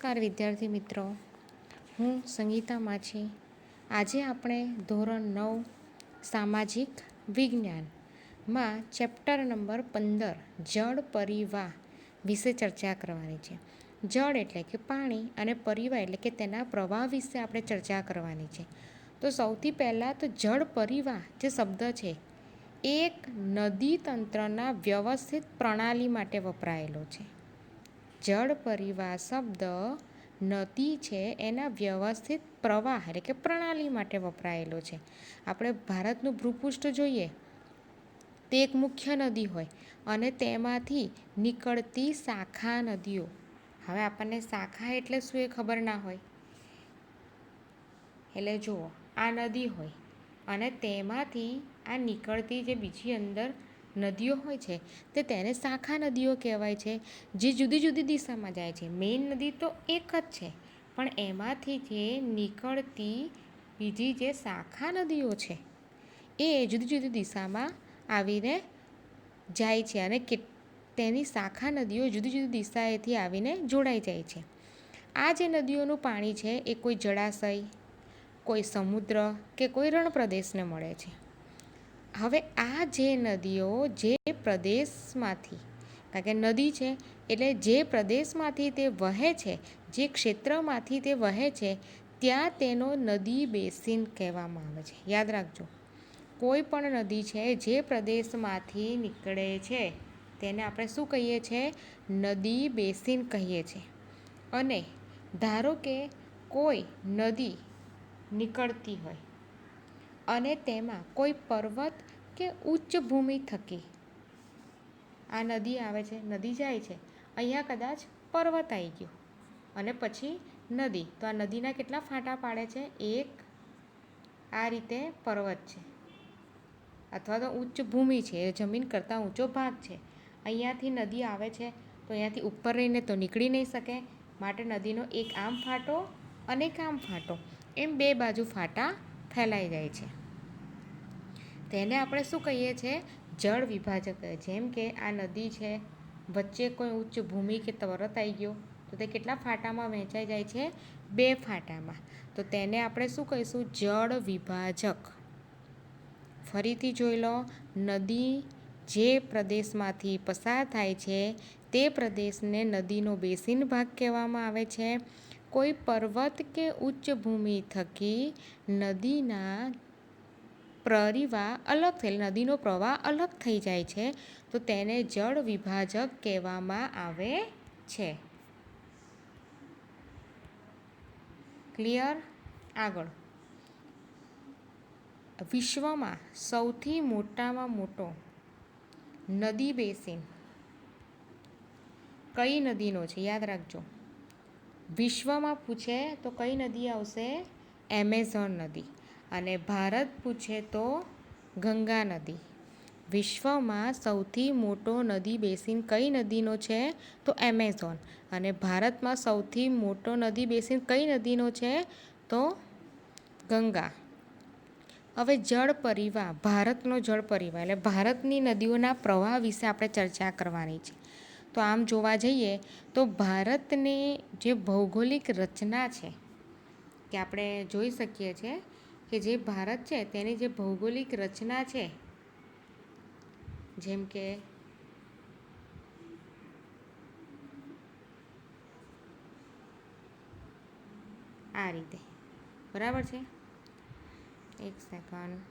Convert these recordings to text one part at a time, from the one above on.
નમસ્કાર વિદ્યાર્થી મિત્રો, હું સંગીતા માછી. આજે આપણે ધોરણ 9 સામાજિક વિજ્ઞાનમાં ચેપ્ટર નંબર 15 જળ પરિવાહ વિશે ચર્ચા કરવાની છે. જળ એટલે કે પાણી અને પરિવાહ એટલે કે તેના પ્રવાહ વિશે આપણે ચર્ચા કરવાની છે. તો સૌથી પહેલાં તો જળ પરિવાહ જે શબ્દ છે એ એક નદી તંત્રના વ્યવસ્થિત પ્રણાલી માટે વપરાયેલો છે. જળ પરિવાહ શબ્દ નદી છે એના વ્યવસ્થિત પ્રવાહ એટલે કે પ્રણાલી માટે વપરાયેલો છે. આપણે ભારતનું ભૂપૃષ્ઠ જોઈએ તે એક મુખ્ય નદી હોય અને તેમાંથી નીકળતી શાખા નદીઓ. હવે આપણને શાખા એટલે શું એ ખબર ના હોય, એટલે જુઓ, આ નદી હોય અને તેમાંથી આ નીકળતી જે બીજી અંદર નદીઓ હોય છે તે તેને શાખા નદીઓ કહેવાય છે, જે જુદી જુદી દિશામાં જાય છે. મેઇન નદી તો એક જ છે, પણ એમાંથી જે નીકળતી બીજી જે શાખા નદીઓ છે એ જુદી જુદી દિશામાં આવીને જાય છે અને તેની શાખા નદીઓ જુદી જુદી દિશાએથી આવીને જોડાઈ જાય છે. આ જે નદીઓનું પાણી છે એ કોઈ જળાશય, કોઈ સમુદ્ર કે કોઈ રણ પ્રદેશને મળે છે. હવે આ જે નદીઓ જે પ્રદેશમાંથી, કારણ કે નદી છે એટલે જે પ્રદેશમાંથી તે વહે છે, જે ક્ષેત્રમાંથી તે વહે છે ત્યાં તેનો નદી બેસિન કહેવામાં આવે છે. યાદ રાખજો, કોઈ પણ નદી છે જે પ્રદેશમાંથી નીકળે છે તેને આપણે શું કહીએ છીએ? નદી બેસિન કહીએ છીએ. અને ધારો કે કોઈ નદી નીકળતી હોય અને તેમાં કોઈ પર્વત કે ઉચ્ચ ભૂમિ થકી આ નદી આવે છે, નદી જાય છે, અહીંયા કદાચ પર્વત આવી ગયો અને પછી નદી, તો આ નદીના કેટલા ફાંટા પાડે છે? એક આ રીતે પર્વત છે અથવા તો ઉચ્ચ ભૂમિ છે, એ જમીન કરતાં ઊંચો ભાગ છે. અહીંયાથી નદી આવે છે તો અહીંયાથી ઉપર રહીને તો નીકળી નહીં શકે, માટે નદીનો એક આમ ફાંટો અને એક આમ ફાંટો, એમ બે બાજુ ફાંટા ફેલાઈ જાય છે. તેને આપણે શું કહીએ છીએ? જળ વિભાજક. જેમ કે આ નદી છે, વચ્ચે કોઈ ઉચ્ચ ભૂમિ કે પર્વત આવી ગયો તો તે કેટલા ફાંટામાં વહેંચાઈ જાય છે? બે ફાંટામાં. તો તેને આપણે શું કહીશું? જળ વિભાજક. ફરીથી જોઈ લો, નદી જે પ્રદેશમાંથી પસાર થાય છે તે પ્રદેશને નદીનો બેસિન ભાગ કહેવામાં આવે છે. કોઈ પર્વત કે ઉચ્ચ ભૂમિ થકી નદીના પરિવાહ અલગ થઈ, નદીનો પ્રવાહ અલગ થઈ જાય છે તો તેને જળ વિભાજક કહેવામાં આવે છે. ક્લિયર? આગળ, વિશ્વમાં સૌથી મોટામાં મોટો નદી બેસિન કઈ નદીનો છે? યાદ રાખજો, વિશ્વમાં પૂછે તો કઈ નદી આવશે? એમેઝોન નદી. અને ભારત પૂછે તો ગંગા નદી. વિશ્વમાં સૌથી મોટો નદી બેસિન કઈ નદીનો છે? તો એમેઝોન. અને ભારતમાં સૌથી મોટો નદી બેસિન કઈ નદીનો છે? તો ગંગા. હવે જળ પરિવાહ, ભારતનો જળ પરિવાહ એટલે ભારતની નદીઓના પ્રવાહ વિશે આપણે ચર્ચા કરવાની છે. તો આમ જોવા જઈએ તો ભારતની જે ભૌગોલિક રચના છે કે આપણે જોઈ શકીએ છીએ કે જે ભારત છે તેની જે ભૌગોલિક રચના છે, જેમ કે આ રીતે, બરાબર છે? એક સેકન્ડ.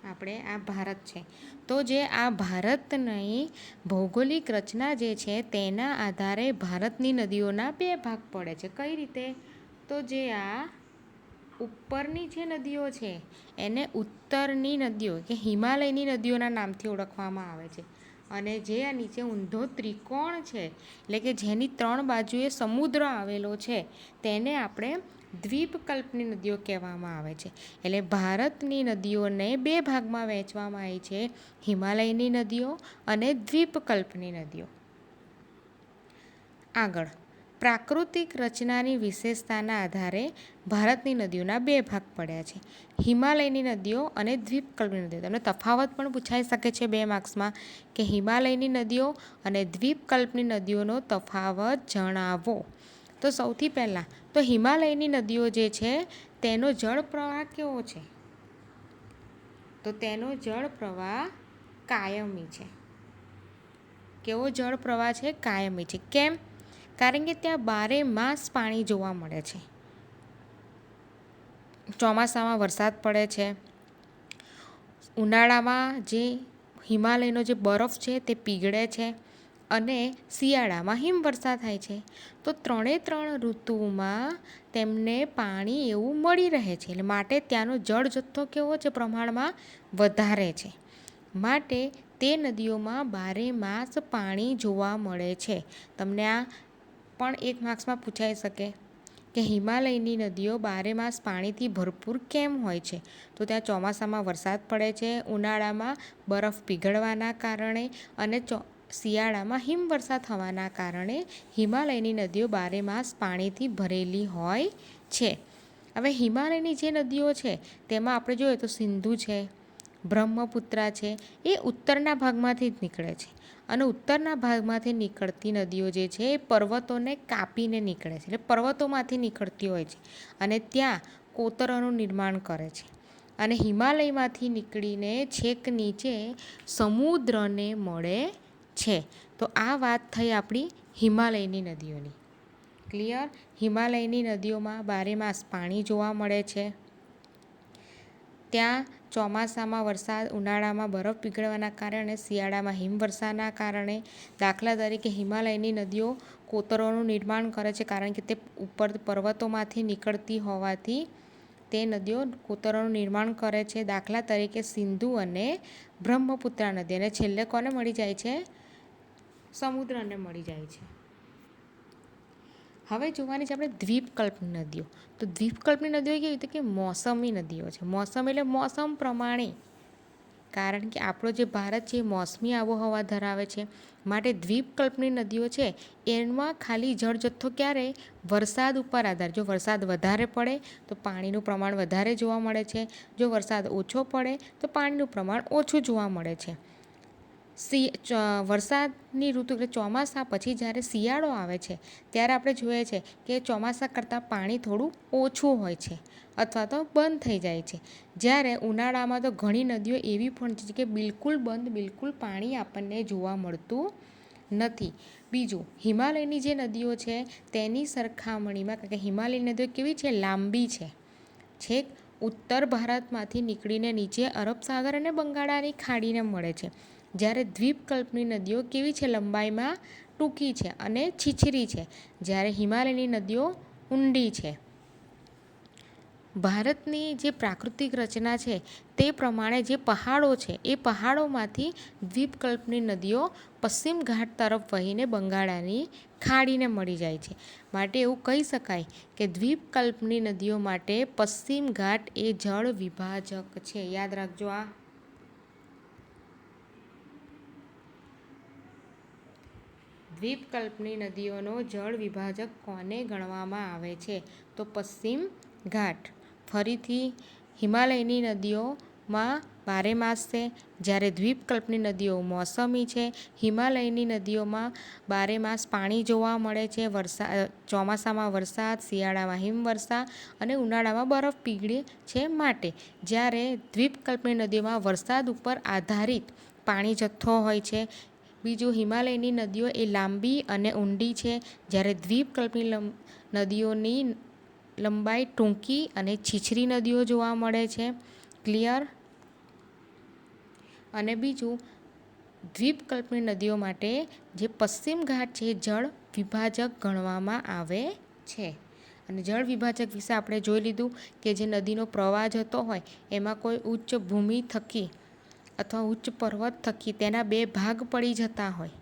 આપણે આ ભારત છે તો જે આ ભારતની ભૌગોલિક રચના જે છે તેના આધારે ભારતની નદીઓના બે ભાગ પડે છે. કઈ રીતે? તો જે આ ઉપરની જે નદીઓ છે એને ઉત્તરની નદીઓ કે હિમાલયની નદીઓના નામથી ઓળખવામાં આવે છે. અને જે આ નીચે ઊંધો ત્રિકોણ છે એટલે કે જેની ત્રણ બાજુએ સમુદ્ર આવેલો છે તેને આપણે દ્વીપકલ્પની નદીઓ કહેવામાં આવે છે. એટલે ભારતની નદીઓને બે ભાગમાં વહેંચવામાં આવી છે, હિમાલયની નદીઓ અને દ્વીપકલ્પની નદીઓ. આગળ, પ્રાકૃતિક રચનાની વિશેષતાના આધારે ભારતની નદીઓના બે ભાગ પડ્યા છે, હિમાલયની નદીઓ અને દ્વીપકલ્પની નદીઓ. તમને તફાવત પણ પૂછાઈ શકે છે 2 માર્ક્સમાં કે હિમાલયની નદીઓ અને દ્વીપકલ્પની નદીઓનો તફાવત જણાવો. તો સૌથી પહેલાં તો હિમાલયની નદીઓ જે છે તેનો જળ પ્રવાહ કેવો છે? તો તેનો જળ પ્રવાહ કાયમી છે. કેવો જળ પ્રવાહ છે? કાયમી છે. કેમ? કારણ કે ત્યાં 12 માસ પાણી જોવા મળે છે. ચોમાસામાં વરસાદ પડે છે, ઉનાળામાં જે હિમાલયનો જે બરફ છે તે પીગળે છે અને શિયાળામાં હિમવર્ષા થાય છે. તો 3 ઋતુમાં તેમને પાણી એવું મળી રહે છે. એટલે માટે ત્યાંનો જળ જથ્થો કેવો છે? પ્રમાણમાં વધારે છે. માટે તે નદીઓમાં 12 માસ પાણી જોવા મળે છે. તમને આ પણ 1 માર્ક્સમાં પૂછાઈ શકે કે હિમાલયની નદીઓ 12 માસ પાણીથી ભરપૂર કેમ હોય છે? તો ત્યાં ચોમાસામાં વરસાદ પડે છે, ઉનાળામાં બરફ પીગળવાના કારણે અને શિયાળામાં હિમવર્ષા થવાના કારણે હિમાલયની નદીઓ 12 માસ પાણીથી ભરેલી હોય છે. હવે હિમાલયની જે નદીઓ છે તેમાં આપણે જોઈએ તો સિંધુ છે, બ્રહ્મપુત્રા છે, એ ઉત્તરના ભાગમાંથી જ નીકળે છે અને ઉત્તરના ભાગમાંથી નીકળતી નદીઓ જે છે એ પર્વતોને કાપીને નીકળે છે. એટલે પર્વતોમાંથી નીકળતી હોય છે અને ત્યાં કોતરોનું નિર્માણ કરે છે અને હિમાલયમાંથી નીકળીને છેક નીચે સમુદ્રને મળે છે. તો આ વાત થઈ આપણી હિમાલયની નદીઓની. ક્લિયર? હિમાલયની નદીઓમાં 12 માસ પાણી જોવા મળે છે. ત્યાં ચોમાસામાં વરસાદ, ઉનાળામાં બરફ પીગળવાના કારણે, શિયાળામાં હિમવર્ષાના કારણે. દાખલા તરીકે હિમાલયની નદીઓ કોતરોનું નિર્માણ કરે છે કારણ કે તે ઉપર પર્વતોમાંથી નીકળતી હોવાથી તે નદીઓ કોતરોનું નિર્માણ કરે છે. દાખલા તરીકે સિંધુ અને બ્રહ્મપુત્રા નદી. અને છેલ્લે કોને મળી જાય છે? સમુદ્રને મળી જાય છે. હવે જોવાની છે આપણે દ્વીપકલ્પની નદીઓ. તો દ્વીપકલ્પની નદીઓ કેવી રીતે કે મોસમી નદીઓ છે. મોસમ એટલે મોસમ પ્રમાણે, કારણ કે આપણો જે ભારત છે એ મોસમી આબોહવા ધરાવે છે. માટે દ્વીપકલ્પની નદીઓ છે એમાં ખાલી જળ જથ્થો ક્યારે? વરસાદ ઉપર આધાર. જો વરસાદ વધારે પડે તો પાણીનું પ્રમાણ વધારે જોવા મળે છે, જો વરસાદ ઓછો પડે તો પાણીનું પ્રમાણ ઓછું જોવા મળે છે. વરસાદની ઋતુ એટલે ચોમાસા પછી જ્યારે શિયાળો આવે છે ત્યારે આપણે જોઈએ છે કે ચોમાસા કરતાં પાણી થોડું ઓછું હોય છે અથવા તો બંધ થઈ જાય છે. જ્યારે ઉનાળામાં તો ઘણી નદીઓ એવી પણ છે કે બિલકુલ બંધ, બિલકુલ પાણી આપણને જોવા મળતું નથી. બીજું, હિમાલયની જે નદીઓ છે તેની સરખામણીમાં, કારણ કે હિમાલયની નદીઓ કેવી છે? લાંબી છે. છેક ઉત્તર ભારતમાંથી નીકળીને નીચે અરબ સાગર અને બંગાળાની ખાડીને મળે છે. જ્યારે દ્વીપકલ્પની નદીઓ કેવી છે? લંબાઈમાં ટૂંકી છે અને છીછરી છે. જ્યારે હિમાલયની નદીઓ ઊંડી છે. ભારતની જે પ્રાકૃતિક રચના છે તે પ્રમાણે જે પહાડો છે એ પહાડોમાંથી દ્વીપકલ્પની નદીઓ પશ્ચિમ ઘાટ તરફ વહીને બંગાળાની ખાડીને મળી જાય છે. માટે એવું કહી શકાય કે દ્વીપકલ્પની નદીઓ માટે પશ્ચિમ ઘાટ એ જળ વિભાજક છે. યાદ રાખજો આ. દ્વીપકલ્પની નદીઓનો જળ વિભાજક કોને ગણવામાં આવે છે? તો પશ્ચિમ ઘાટ. ફરીથી, હિમાલયની નદીઓમાં 12 માસ છે, જ્યારે દ્વીપકલ્પની નદીઓ મોસમી છે. હિમાલયની નદીઓમાં 12 માસ પાણી જોવા મળે છે. ચોમાસામાં વરસાદ, શિયાળામાં હિમવર્ષા અને ઉનાળામાં બરફ પીગળે છે માટે. જ્યારે દ્વીપકલ્પની નદીઓમાં વરસાદ ઉપર આધારિત પાણી જથ્થો હોય છે. બીજું, હિમાલયની નદીઓ એ લાંબી અને ઊંડી છે, જ્યારે દ્વીપકલ્પની નદીઓની લંબાઈ ટૂંકી અને છીછરી નદીઓ જોવા મળે છે. ક્લિયર? અને બીજું, દ્વીપકલ્પની નદીઓ માટે જે પશ્ચિમ ઘાટ છે જળ વિભાજક ગણવામાં આવે છે. અને જળ વિભાજક વિશે આપણે જોઈ લીધું કે જે નદીનો પ્રવાહ જતો હોય એમાં કોઈ ઉચ્ચ ભૂમિ થકી અથવા ઉચ્ચ પર્વત થકી તેના 2 ભાગ પડી જતા હોય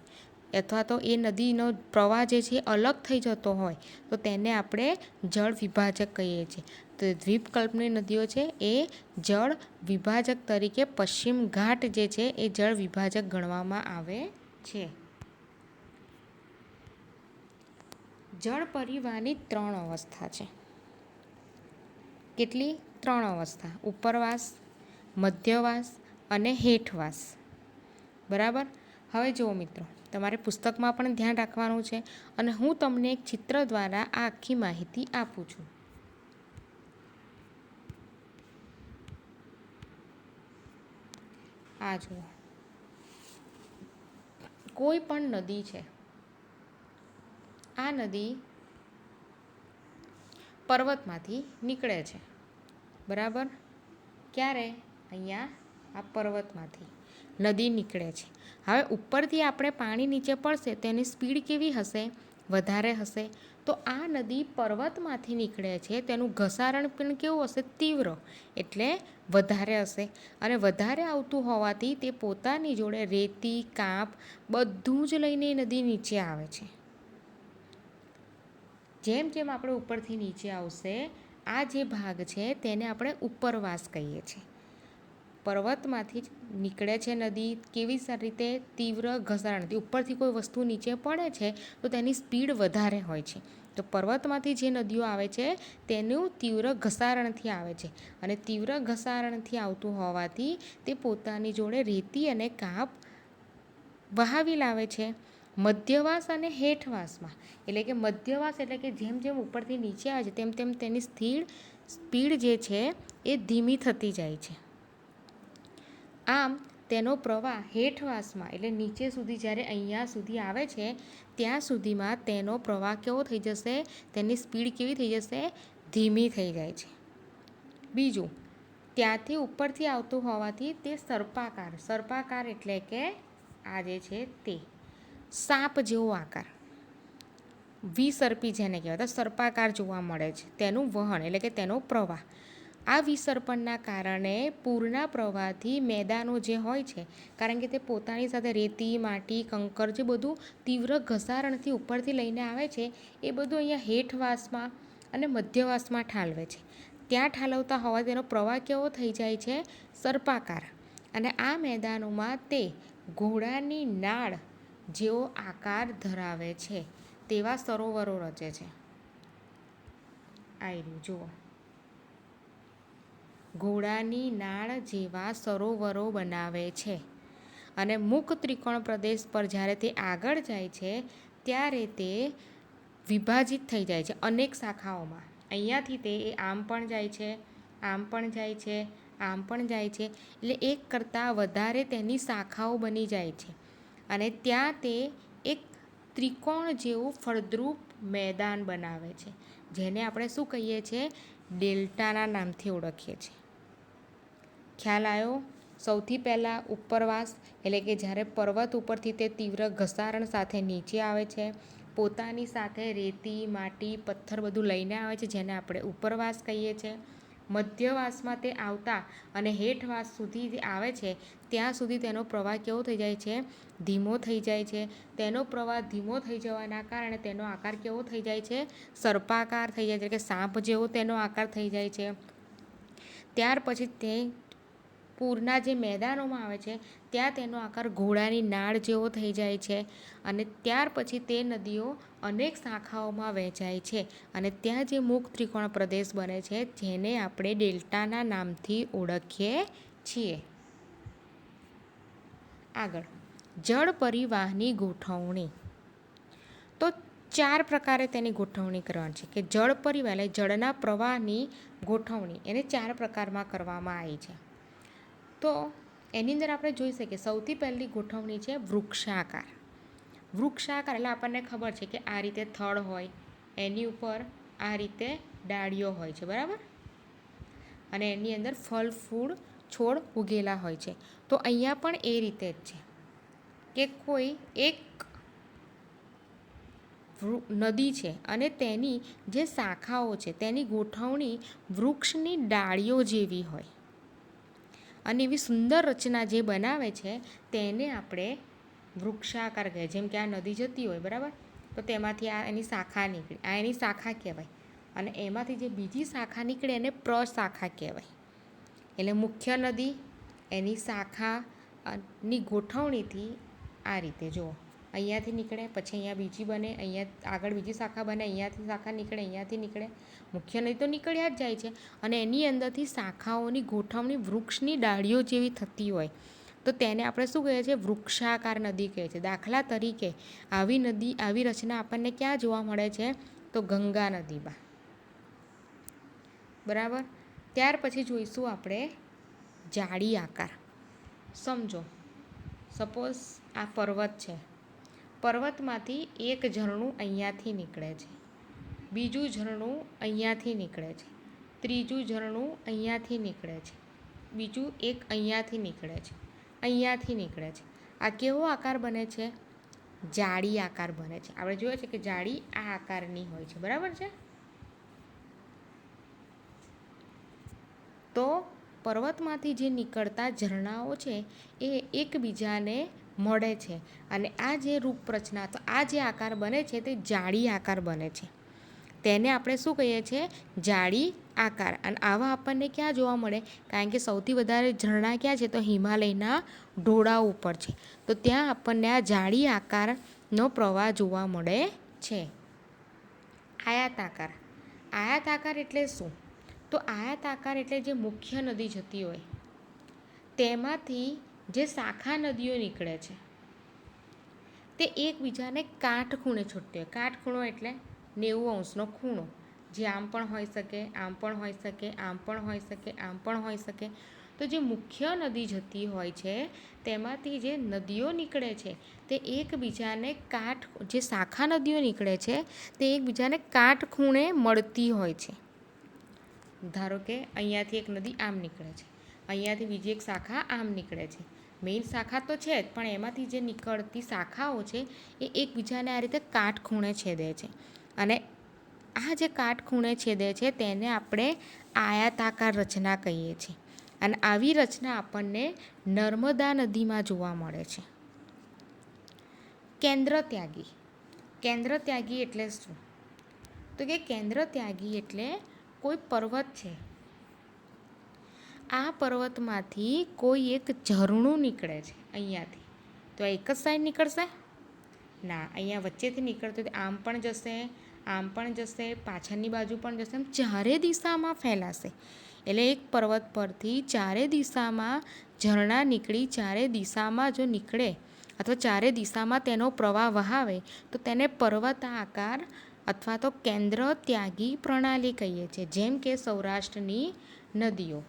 અથવા તો એ નદીનો પ્રવાહ જે છે અલગ થઈ જતો હોય તો તેને આપણે જળ વિભાજક કહીએ છીએ. તો દ્વીપકલ્પની નદીઓ છે એ જળ વિભાજક તરીકે પશ્ચિમ ઘાટ જે છે એ જળ વિભાજક ગણવામાં આવે છે. જળ પરિવારની 3 અવસ્થા છે. કેટલી? 3 અવસ્થા: ઉપરવાસ, મધ્યવાસ અને હેઠવાસ. બરાબર. હવે જુઓ મિત્રો, તમારે પુસ્તકમાં પણ ધ્યાન રાખવાનું છે અને હું તમને એક ચિત્ર દ્વારા આ આખી માહિતી આપું છું. આ જુઓ, કોઈ પણ નદી છે. આ નદી પર્વતમાંથી નીકળે છે. બરાબર. ક્યારે? અહીંયા આ પર્વતમાંથી નદી નીકળે છે. હવે ઉપરથી આપણે પાણી નીચે પડશે તો એની સ્પીડ કેવી હશે? વધારે હશે. તો આ નદી પર્વતમાંથી નીકળે છે, તેનું ઘસારણ પણ કેવું હશે? તીવ્ર, એટલે વધારે હશે. અને વધારે આવતું હોવાથી તે પોતાની જોડે રેતી, કાંપ બધું જ લઈને નદી નીચે આવે છે. જેમ જેમ આપણે ઉપરથી નીચે આવશે, આ જે ભાગ છે તેને આપણે ઉપરવાસ કહીએ છીએ. પર્વતમાંથી જ નીકળે છે નદી. કેવી રીતે? તીવ્ર ઘસારણથી. ઉપરથી કોઈ વસ્તુ નીચે પડે છે તો તેની સ્પીડ વધારે હોય છે. તો પર્વતમાંથી જે નદીઓ આવે છે તેનું તીવ્ર ઘસારણથી આવે છે. અને તીવ્ર ઘસારણથી આવતું હોવાથી તે પોતાની જોડે રેતી અને કાંપ વહાવી લાવે છે. મધ્યવાસ અને હેઠવાસમાં, એટલે કે મધ્યવાસ એટલે કે જેમ જેમ ઉપરથી નીચે આવે છે તેમ તેમ તેની સ્પીડ જે છે એ ધીમી થતી જાય છે. આમ તેનો પ્રવાહ હેઠવાસમાં, એટલે નીચે સુધી જ્યારે અહીંયા સુધી આવે છે ત્યાં સુધીમાં તેનો પ્રવાહ કેવો થઈ જશે? તેની સ્પીડ કેવી થઈ જશે? ધીમી થઈ જાય છે. બીજું, ત્યાંથી ઉપરથી આવતું હોવાથી તે સર્પાકાર એટલે કે આ જે છે તે સાપ જેવો આકાર, વિસર્પી જેને કહેવાય, સર્પાકાર જોવા મળે છે. તેનું વહન એટલે કે તેનો પ્રવાહ. આ વિસર્પણના કારણે પૂરના પ્રવાહથી મેદાનો જે હોય છે, કારણ કે તે પોતાની સાથે રેતી, માટી, કંકર જે બધું તીવ્ર ઘસારણથી ઉપરથી લઈને આવે છે એ બધું અહીંયા હેઠવાસમાં અને મધ્યવાસમાં ઠાલવે છે. ત્યાં ઠાલવતા હોવા તેનો પ્રવાહ કેવો થઈ જાય છે? સર્પાકાર. અને આ મેદાનોમાં તે ઘોડાની નાળ જેવો આકાર ધરાવે છે તેવા સરોવરો રચે છે. આ જુઓ, ઘોડાની નાળ જેવા સરોવરો બનાવે છે. અને મુખ ત્રિકોણ પ્રદેશ પર જ્યારે તે આગળ જાય છે ત્યારે તે વિભાજિત થઈ જાય છે અનેક શાખાઓમાં. અહીંયાથી તે આમ પણ જાય છે, આમ પણ જાય છે, આમ પણ જાય છે. એટલે એક કરતાં વધારે તેની શાખાઓ બની જાય છે. અને ત્યાં તે એક ત્રિકોણ જેવું ફળદ્રુપ મેદાન બનાવે છે, જેને આપણે શું કહીએ છીએ? ડેલ્ટાના નામથી ઓળખીએ છીએ. ખ્યાલ આવ્યો? સૌથી પહેલાં ઉપરવાસ, એટલે કે જ્યારે પર્વત ઉપરથી તે તીવ્ર ઘસારણ સાથે નીચે આવે છે, પોતાની સાથે રેતી, માટી, પથ્થર બધું લઈને આવે છે, જેને આપણે ઉપરવાસ કહીએ છીએ. મધ્યવાસમાં તે આવતા અને હેઠવાસ સુધી જે આવે છે ત્યાં સુધી તેનો પ્રવાહ કેવો થઈ જાય છે? ધીમો થઈ જાય છે. તેનો પ્રવાહ ધીમો થઈ જવાના કારણે તેનો આકાર કેવો થઈ જાય છે? સર્પાકાર થઈ જાય છે, કે સાપ જેવો તેનો આકાર થઈ જાય છે. ત્યાર પછી તે પૂરના જે મેદાનોમાં આવે છે ત્યાં તેનો આકાર ઘોડાની નાળ જેવો થઈ જાય છે. અને ત્યાર પછી તે નદીઓ અનેક શાખાઓમાં વહેંચાય છે અને ત્યાં જે મુખ ત્રિકોણ પ્રદેશ બને છે જેને આપણે ડેલ્ટાના નામથી ઓળખીએ છીએ. આગળ, જળ પરિવાહની ગોઠવણી. તો 4 પ્રકારે તેની ગોઠવણી કરવાની છે. કે જળ પરિવહન એટલે જળના પ્રવાહની ગોઠવણી એને 4 પ્રકારમાં કરવામાં આવી છે. તો એની અંદર આપણે જોઈ શકીએ સૌથી પહેલી ગોઠવણી છે વૃક્ષાકાર. વૃક્ષાકાર એટલે આપણને ખબર છે કે આ રીતે થડ હોય, એની ઉપર આ રીતે ડાળીઓ હોય છે. બરાબર. અને એની અંદર ફળ, ફૂલ, છોડ ઉગેલા હોય છે. તો અહીંયા પણ એ રીતે જ છે કે કોઈ એક નદી છે અને તેની જે શાખાઓ છે તેની ગોઠવણી વૃક્ષની ડાળીઓ જેવી હોય અને એવી સુંદર રચના જે બનાવે છે તેને આપણે વૃક્ષાકાર કહીએ. જેમ કે આ નદી જતી હોય, બરાબર, તો તેમાંથી આ એની શાખા નીકળી, આ એની શાખા કહેવાય. અને એમાંથી જે બીજી શાખા નીકળે એને પ્રશાખા કહેવાય. એટલે મુખ્ય નદી, એની શાખાની ગોઠવણીથી આ રીતે જુઓ, અહીંયાથી નીકળે, પછી અહીંયા બીજી બને, અહીંયા આગળ બીજી શાખા બને, અહીંયાથી શાખા નીકળે, અહીંયાથી નીકળે. મુખ્ય નદી તો નીકળ્યા જ જાય છે અને એની અંદરથી શાખાઓની ગોઠવણી વૃક્ષની ડાળીઓ જેવી થતી હોય તો તેને આપણે શું કહીએ છીએ? વૃક્ષાકાર નદી કહે છે. દાખલા તરીકે આવી નદી, આવી રચના આપણને ક્યાં જોવા મળે છે? તો ગંગા નદીમાં. બરાબર. ત્યાર પછી જોઈશું આપણે જાળી આકાર. સમજો, સપોઝ આ પર્વત છે. પર્વતમાંથી એક ઝરણું અહીંયાથી નીકળે છે, બીજું ઝરણું અહીંયાથી નીકળે છે, ત્રીજું ઝરણું અહીંયાથી નીકળે છે, બીજું એક અહીંયાથી નીકળે છે, અહીંયાથી નીકળે છે. આ કેવો આકાર બને છે? જાળી આકાર બને છે. આપણે જોઈએ છે કે જાળી આ આકારની હોય છે. બરાબર છે. તો પર્વતમાંથી જે નીકળતા ઝરણાઓ છે એ એકબીજાને મળે છે અને આ જે રૂપરચના, તો આ જે આકાર બને છે તે જાળી આકાર બને છે. તેને આપણે શું કહીએ છીએ? જાળી આકાર. અને આવા આપણને ક્યાં જોવા મળે? કારણ કે સૌથી વધારે ઝરણા ક્યાં છે? તો હિમાલયના ઢોળાવ ઉપર છે. તો ત્યાં આપણને આ જાળી આકારનો પ્રવાહ જોવા મળે છે. આયાત આકાર. આયાત આકાર એટલે શું? તો આયાત આકાર એટલે જે મુખ્ય નદી જતી હોય તેમાંથી જે શાખા નદીઓ નીકળે છે તે એકબીજાને કાટખૂણે છૂટતી હોય. કાટખૂણો એટલે 90 અંશનો ખૂણો, જે આમ પણ હોઈ શકે, આમ પણ હોઈ શકે, આમ પણ હોઈ શકે, આમ પણ હોઈ શકે. તો જે મુખ્ય નદી જતી હોય છે તેમાંથી જે નદીઓ નીકળે છે તે એકબીજાને જે શાખા નદીઓ નીકળે છે તે એકબીજાને કાટખૂણે મળતી હોય છે. ધારો કે અહીંયાથી એક નદી આમ નીકળે છે, અહીંયાથી બીજી એક શાખા આમ નીકળે છે. મેઇન શાખા તો છે જ, પણ એમાંથી જે નીકળતી શાખાઓ છે એ એકબીજાને આ રીતે કાટખૂણે છેદે છે. અને આ જે કાટખૂણે છેદે છે તેને આપણે આયાતાકાર રચના કહીએ છીએ. અને આવી રચના આપણને નર્મદા નદીમાં જોવા મળે છે. કેન્દ્ર ત્યાગી. કેન્દ્ર ત્યાગી એટલે શું? તો કે કેન્દ્ર ત્યાગી એટલે કોઈ પર્વત છે, આ પર્વતમાંથી કોઈ એક ઝરણું નીકળે છે અહીંયાથી, તો એક જ સાઈડ નીકળશે? ના, અહીંયા વચ્ચેથી નીકળતું આમ પણ જશે, આમ પણ જશે, પાછળની બાજુ પણ જશે, એમ ચારે દિશામાં ફેલાશે. એટલે એક પર્વત પરથી ચારે દિશામાં ઝરણા નીકળી ચારે દિશામાં જો નીકળે અથવા ચારે દિશામાં તેનો પ્રવાહ વહાવે તો તેને પર્વતાકાર અથવા તો કેન્દ્ર ત્યાગી પ્રણાલી કહીએ છીએ. જેમ કે સૌરાષ્ટ્રની નદીઓ.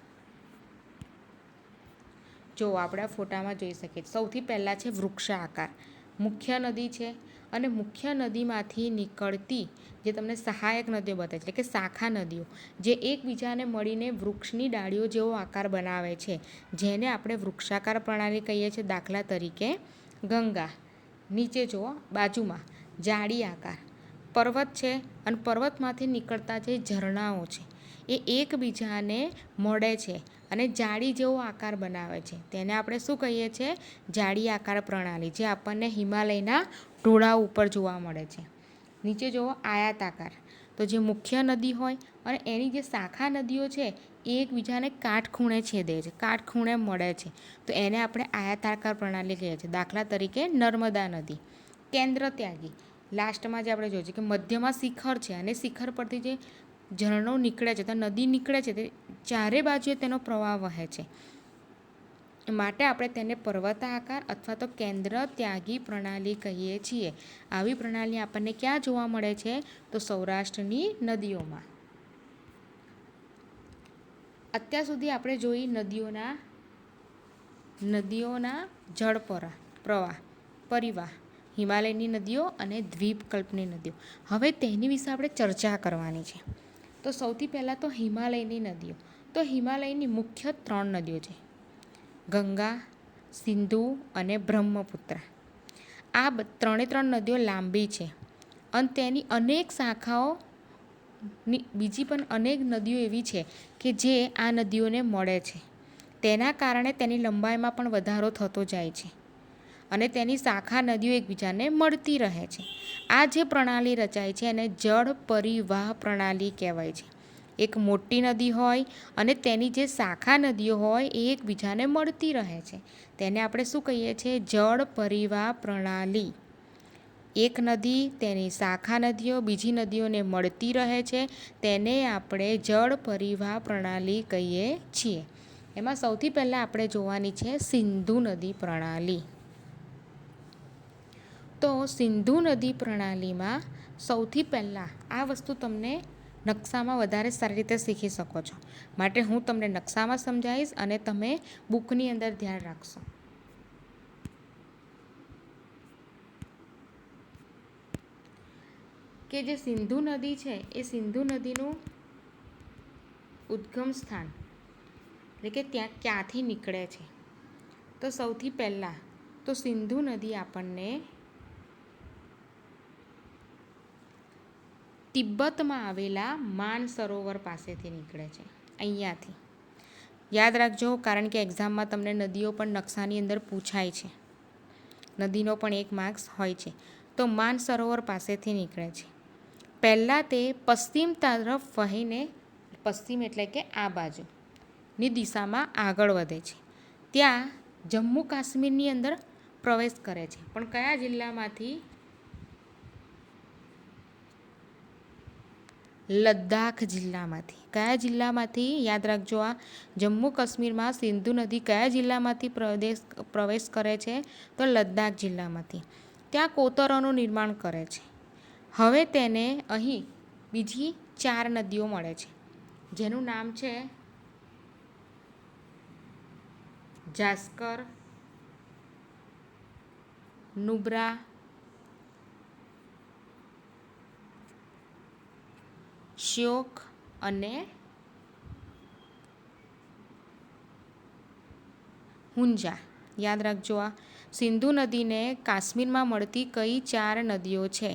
જો આપણે ફોટામાં જોઈ શકીએ, સૌથી પહેલાં છે વૃક્ષાકાર. મુખ્ય નદી છે અને મુખ્ય નદીમાંથી નીકળતી જે તમને સહાયક નદીઓ બતાવે એટલે કે શાખા નદીઓ, જે એકબીજાને મળીને વૃક્ષની ડાળીઓ જેવો આકાર બનાવે છે, જેને આપણે વૃક્ષાકાર પ્રણાલી કહીએ છીએ. દાખલા તરીકે ગંગા. નીચે જુઓ બાજુમાં જાળી આકાર. પર્વત છે અને પર્વતમાંથી નીકળતા જે ઝરણાઓ છે એ એકબીજાને મળે છે અને જાળી જેવો આકાર બનાવે છે. તેને આપણે શું કહીએ છીએ? જાળી આકાર પ્રણાલી, જે આપણને હિમાલયના ઢોળાવ ઉપર જોવા મળે છે. નીચે જુઓ આયાત આકાર. તો જે મુખ્ય નદી હોય અને એની જે શાખા નદીઓ છે એ એકબીજાને કાટખૂણે છેદે છે, કાટખૂણે મળે છે, તો એને આપણે આયાત આકાર પ્રણાલી કહીએ છીએ. દાખલા તરીકે નર્મદા નદી. કેન્દ્ર ત્યાગી. લાસ્ટમાં જે આપણે જોઈએ છે કે મધ્યમાં શિખર છે અને શિખર પરથી જે ઝરણો નીકળે છે, તો નદી નીકળે છે, તે ચારે બાજુએ તેનો પ્રવાહ વહે છે. માટે આપણે તેને પર્વતાકાર અથવા તો કેન્દ્ર ત્યાગી પ્રણાલી કહીએ છીએ. આવી પ્રણાલી આપણને ક્યાં જોવા મળે છે? તો સૌરાષ્ટ્રની નદીઓમાં. અત્યાર સુધી આપણે જોઈ નદીઓના જળ પ્રવાહ, પરિવાહ, હિમાલયની નદીઓ અને દ્વીપકલ્પની નદીઓ. હવે તેની વિશે આપણે ચર્ચા કરવાની છે. તો સૌથી પહેલાં તો હિમાલયની નદીઓ. તો હિમાલયની મુખ્ય 3 નદીઓ છે: ગંગા, સિંધુ અને બ્રહ્મપુત્રા. આ 3 નદીઓ લાંબી છે અને તેની અનેક શાખાઓ, બીજી પણ અનેક નદીઓ એવી છે કે જે આ નદીઓને મળે છે. તેના કારણે તેની લંબાઈમાં પણ વધારો થતો જાય છે અને તેની શાખા નદીઓ એકબીજાને મળતી રહે છે. આ જે પ્રણાલી રચાય છે એને જળ પરિવાહ પ્રણાલી કહેવાય છે. એક મોટી નદી હોય અને તેની જે શાખા નદીઓ હોય એ એકબીજાને મળતી રહે છે, તેને આપણે શું કહીએ છીએ? જળ પરિવાહ પ્રણાલી. એક નદી તેની શાખા નદીઓ બીજી નદીઓને મળતી રહે છે તેને આપણે જળ પરિવાહ પ્રણાલી કહીએ છીએ. એમાં સૌથી પહેલાં આપણે જોવાની છે સિંધુ નદી પ્રણાલી. તો સિંધુ નદી પ્રણાલીમાં સૌથી પહેલાં આ વસ્તુ તમને નકશામાં વધારે સારી રીતે શીખી શકો છો, માટે હું તમને નકશામાં સમજાવીશ અને તમે બુકની અંદર ધ્યાન રાખશો. કે જે સિંધુ નદી છે એ સિંધુ નદીનું ઉદ્ગમ સ્થાન એટલે કે ત્યાં ક્યાંથી નીકળે છે. તો સૌથી પહેલાં તો સિંધુ નદી આપણને તિબ્બતમાં આવેલા માનસરોવર પાસેથી નીકળે છે, અહીંયાથી. યાદ રાખજો, કારણ કે એક્ઝામમાં તમને નદીઓ પણ નકશાની અંદર પૂછાય છે, નદીનો પણ એક માર્ક્સ હોય છે. તો માનસરોવર પાસેથી નીકળે છે. પહેલાં તે પશ્ચિમ તરફ વહીને, પશ્ચિમ એટલે કે આ બાજુની દિશામાં આગળ વધે છે. ત્યાં જમ્મુ કાશ્મીરની અંદર પ્રવેશ કરે છે, પણ કયા જિલ્લામાંથી? લદ્દાખ જિલ્લામાંથી. કયા જિલ્લામાંથી? યાદ રાખજો, આ જમ્મુ કાશ્મીરમાં સિંધુ નદી કયા જિલ્લામાંથી પ્રવેશ કરે છે? તો લદ્દાખ જિલ્લામાંથી. ત્યાં કોતરોનું નિર્માણ કરે છે. હવે તેને અહીં બીજી 4 નદીઓ મળે છે, જેનું નામ છે જાસ્કર, નુબ્રા, શ્યોક અને હુંજા. યાદ રાખજો, આ સિંધુ નદીને કાશ્મીરમાં મળતી કઈ 4 નદીઓ છે?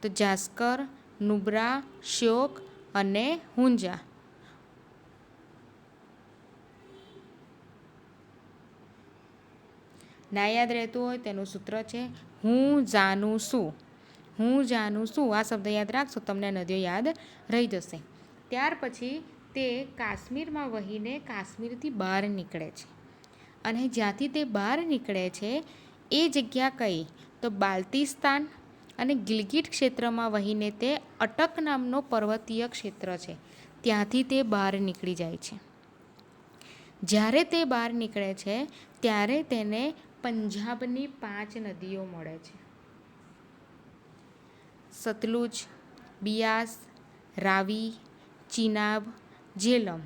તો જાસ્કર, નુબ્રા, શ્યોક અને હુંજા. ના યાદ રહેતું હોય તેનું સૂત્ર છે હું જાણું છું. હું જાણું છું, આ શબ્દ યાદ રાખશો તમને નદીઓ યાદ રહી જશે. ત્યાર પછી તે કાશ્મીરમાં વહીને કાશ્મીરથી બહાર નીકળે છે, અને જ્યાંથી તે બહાર નીકળે છે એ જગ્યા કઈ? તો બાલ્ટિસ્તાન અને ગિલગિટ ક્ષેત્રમાં વહીને તે અટક નામનો પર્વતીય ક્ષેત્ર છે, ત્યાંથી તે બહાર નીકળી જાય છે. જ્યારે તે બહાર નીકળે છે ત્યારે તેને પંજાબની 5 નદીઓ મળે છે: સતલુજ, બિયાસ, રાવી, ચિનાબ, ઝેલમ.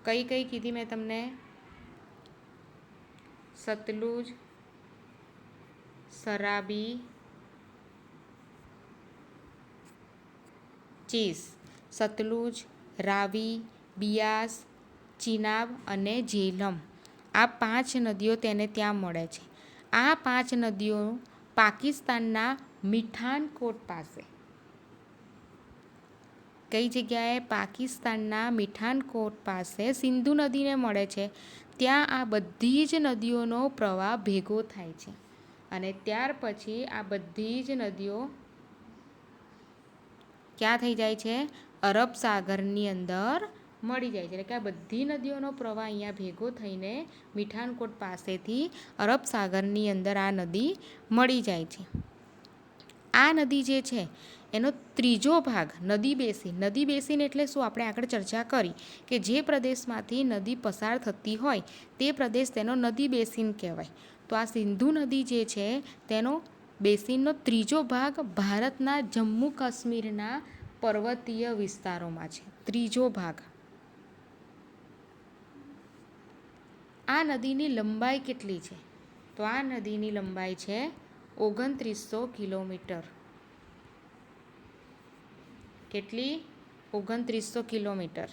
કઈ કઈ કીધી મેં તમને? સતલુજ, સરાબી, સતલુજ, રાવી, બિયાસ, ચિનાબ અને ઝેલમ. આ 5 નદીઓ તેને ત્યાં મળે છે. આ 5 નદીઓ પાકિસ્તાનના મીઠાનકોટ પાસે. કઈ જગ્યાએ? પાકિસ્તાનના મીઠાનકોટ પાસે સિંધુ નદીને મળે છે. ત્યાં આ બધી જ નદીઓનો પ્રવાહ ભેગો થાય છે, અને ત્યાર પછી આ બધી જ નદીઓ ક્યાં થઈ જાય છે? અરબ સાગરની અંદર મળી જાય છે. એટલે કે આ બધી નદીઓનો પ્રવાહ અહીંયા ભેગો થઈને મીઠાનકોટ પાસેથી અરબ સાગરની અંદર આ નદી મળી જાય છે. આ નદી જે છે એનો ત્રીજો ભાગ નદી બેસીન એટલે શું? આપણે આગળ ચર્ચા કરી કે જે પ્રદેશમાંથી નદી પસાર થતી હોય તે પ્રદેશ તેનો નદી બેસીન કહેવાય. તો આ સિંધુ નદી જે છે તેનો બેસીનનો ત્રીજો ભાગ ભારતના જમ્મુ કાશ્મીરના પર્વતીય વિસ્તારોમાં છે. ત્રીજો ભાગ. આ નદીની લંબાઈ કેટલી છે? તો આ નદીની લંબાઈ છે 2900 કિલોમીટર. કેટલી? 2900 કિલોમીટર.